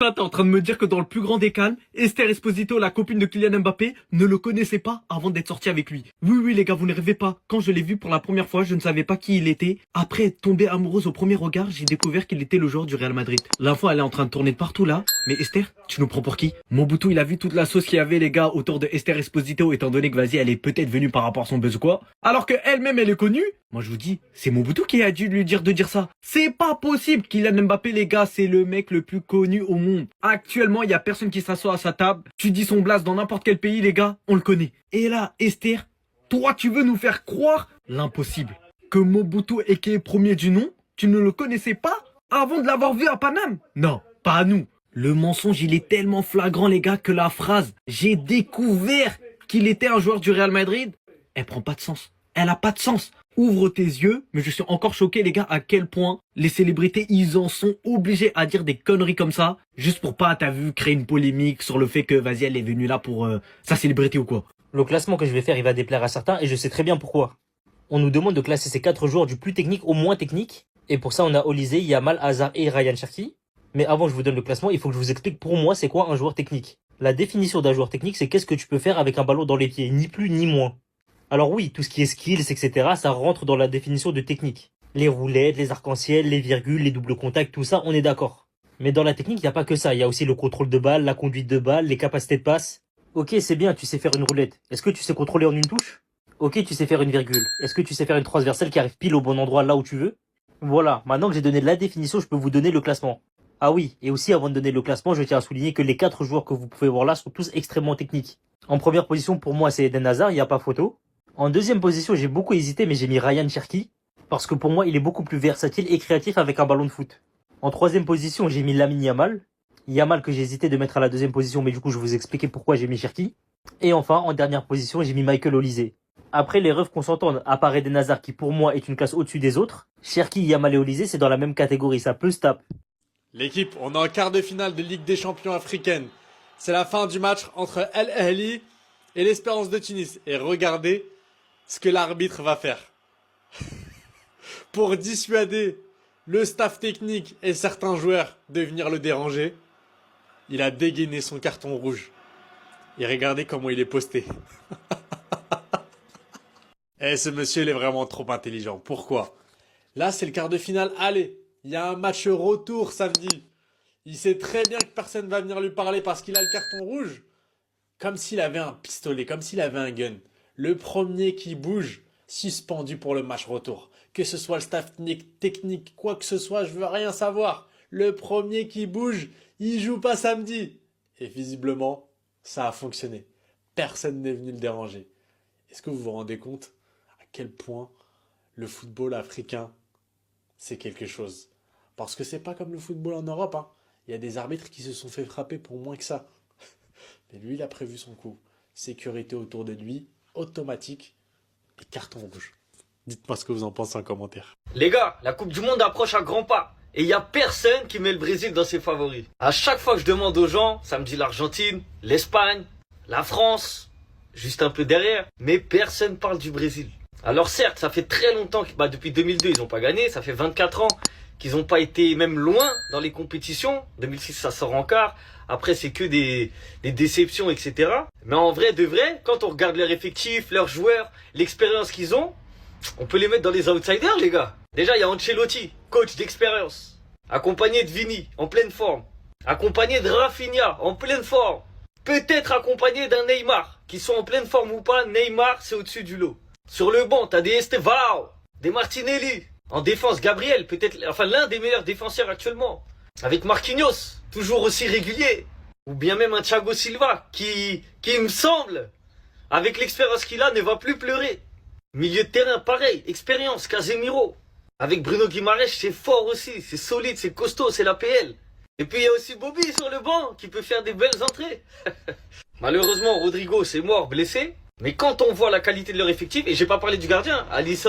Là, t'es en train de me dire que dans le plus grand des calmes, Esther Esposito, la copine de Kylian Mbappé, ne le connaissait pas avant d'être sortie avec lui. Oui, oui, les gars, vous ne rêvez pas. Quand je l'ai vu pour la première fois, je ne savais pas qui il était. Après être tombée amoureuse au premier regard, j'ai découvert qu'il était le joueur du Real Madrid. L'info, elle est en train de tourner de partout là. Mais Esther, tu nous prends pour qui? Mobutu, il a vu toute la sauce qu'il y avait, les gars, autour de Esther Esposito, étant donné que, vas-y, elle est peut-être venue par rapport à son buzz ou quoi. Alors que elle-même, elle est connue. Moi, je vous dis, c'est Mobutu qui a dû lui dire de dire ça. C'est pas possible. Kylian Mbappé, les gars, c'est le mec le plus connu au monde. Actuellement, il y a personne qui s'assoit à sa table. Tu dis son blast dans n'importe quel pays, les gars, on le connaît. Et là, Esther, toi, tu veux nous faire croire l'impossible. Que Mobutu est premier du nom, tu ne le connaissais pas avant de l'avoir vu à Paname? Non, pas à nous. Le mensonge, il est tellement flagrant, les gars, que la phrase « J'ai découvert qu'il était un joueur du Real Madrid », elle prend pas de sens. Elle a pas de sens. Ouvre tes yeux, mais je suis encore choqué, les gars, à quel point les célébrités, ils en sont obligés à dire des conneries comme ça, juste pour pas, t'as vu, créer une polémique sur le fait que, vas-y, elle est venue là pour sa célébrité ou quoi. Le classement que je vais faire, il va déplaire à certains et je sais très bien pourquoi. On nous demande de classer ces 4 joueurs du plus technique au moins technique. Et pour ça, on a Olysée, Yamal, Hazard et Ryan Cherki. Mais avant que je vous donne le classement, il faut que je vous explique pour moi c'est quoi un joueur technique. La définition d'un joueur technique, c'est qu'est-ce que tu peux faire avec un ballon dans les pieds, ni plus ni moins. Alors oui, tout ce qui est skills, etc., ça rentre dans la définition de technique. Les roulettes, les arcs-en-ciel, les virgules, les doubles contacts, tout ça, on est d'accord. Mais dans la technique, il n'y a pas que ça. Il y a aussi le contrôle de balle, la conduite de balle, les capacités de passe. Ok, c'est bien, tu sais faire une roulette. Est-ce que tu sais contrôler en une touche? Ok, tu sais faire une virgule. Est-ce que tu sais faire une transversale qui arrive pile au bon endroit là où tu veux? Voilà, maintenant que j'ai donné la définition, je peux vous donner le classement. Ah oui, et aussi avant de donner le classement, je tiens à souligner que les 4 joueurs que vous pouvez voir là sont tous extrêmement techniques. En première position, pour moi, c'est Eden Hazard, il n'y a pas photo. En deuxième position, j'ai beaucoup hésité, mais j'ai mis Ryan Cherki, parce que pour moi, il est beaucoup plus versatile et créatif avec un ballon de foot. En troisième position, j'ai mis Lamine Yamal. Yamal que j'ai hésité de mettre à la deuxième position, mais du coup, je vais vous expliquer pourquoi j'ai mis Cherki. Et enfin, en dernière position, j'ai mis Michael Olysée. Après, les refs qu'on s'entende, à part Eden Hazard, qui pour moi est une classe au-dessus des autres, Cherki, Yamal et Olysée, c'est dans la même catégorie, ça peut se taper. L'équipe, on est en quart de finale de Ligue des Champions africaine. C'est la fin du match entre El Ahly et l'Espérance de Tunis. Et regardez ce que l'arbitre va faire. Pour dissuader le staff technique et certains joueurs de venir le déranger, il a dégainé son carton rouge. Et regardez comment il est posté. Eh, ce monsieur, il est vraiment trop intelligent. Pourquoi? Là, c'est le quart de finale. Allez, il y a un match retour samedi. Il sait très bien que personne va venir lui parler parce qu'il a le carton rouge. Comme s'il avait un pistolet, comme s'il avait un gun. Le premier qui bouge, suspendu pour le match retour. Que ce soit le staff technique, quoi que ce soit, je veux rien savoir. Le premier qui bouge, il joue pas samedi. Et visiblement, ça a fonctionné. Personne n'est venu le déranger. Est-ce que vous vous rendez compte à quel point le football africain, c'est quelque chose? Parce que c'est pas comme le football en Europe, hein. Il y a des arbitres qui se sont fait frapper pour moins que ça. Mais lui, il a prévu son coup. Sécurité autour de lui, automatique, et carton rouge. Dites-moi ce que vous en pensez en commentaire. Les gars, la Coupe du Monde approche à grands pas. Et il n'y a personne qui met le Brésil dans ses favoris. À chaque fois que je demande aux gens, ça me dit l'Argentine, l'Espagne, la France, juste un peu derrière. Mais personne parle du Brésil. Alors certes, ça fait très longtemps que depuis 2002, ils n'ont pas gagné. Ça fait 24 ans qu'ils n'ont pas été même loin dans les compétitions. 2006, ça sort en quart. Après, c'est que des déceptions, etc. Mais en vrai, de vrai, quand on regarde leur effectif, leurs joueurs, l'expérience qu'ils ont, on peut les mettre dans les outsiders, les gars. Déjà, il y a Ancelotti, coach d'expérience, accompagné de Vini, en pleine forme, accompagné de Rafinha, en pleine forme, peut-être accompagné d'un Neymar, qui soit en pleine forme ou pas, Neymar, c'est au-dessus du lot. Sur le banc, t'as des Estevao, des Martinelli. En défense, Gabriel, peut-être, enfin l'un des meilleurs défenseurs actuellement. Avec Marquinhos, toujours aussi régulier. Ou bien même un Thiago Silva, qui me semble, avec l'expérience qu'il a, ne va plus pleurer. Milieu de terrain, pareil, expérience, Casemiro. Avec Bruno Guimaraes, c'est fort aussi, c'est solide, c'est costaud, c'est la PL. Et puis il y a aussi Bobby sur le banc, qui peut faire des belles entrées. Malheureusement, Rodrigo, c'est mort, blessé. Mais quand on voit la qualité de leur effectif, et j'ai pas parlé du gardien, Alisson,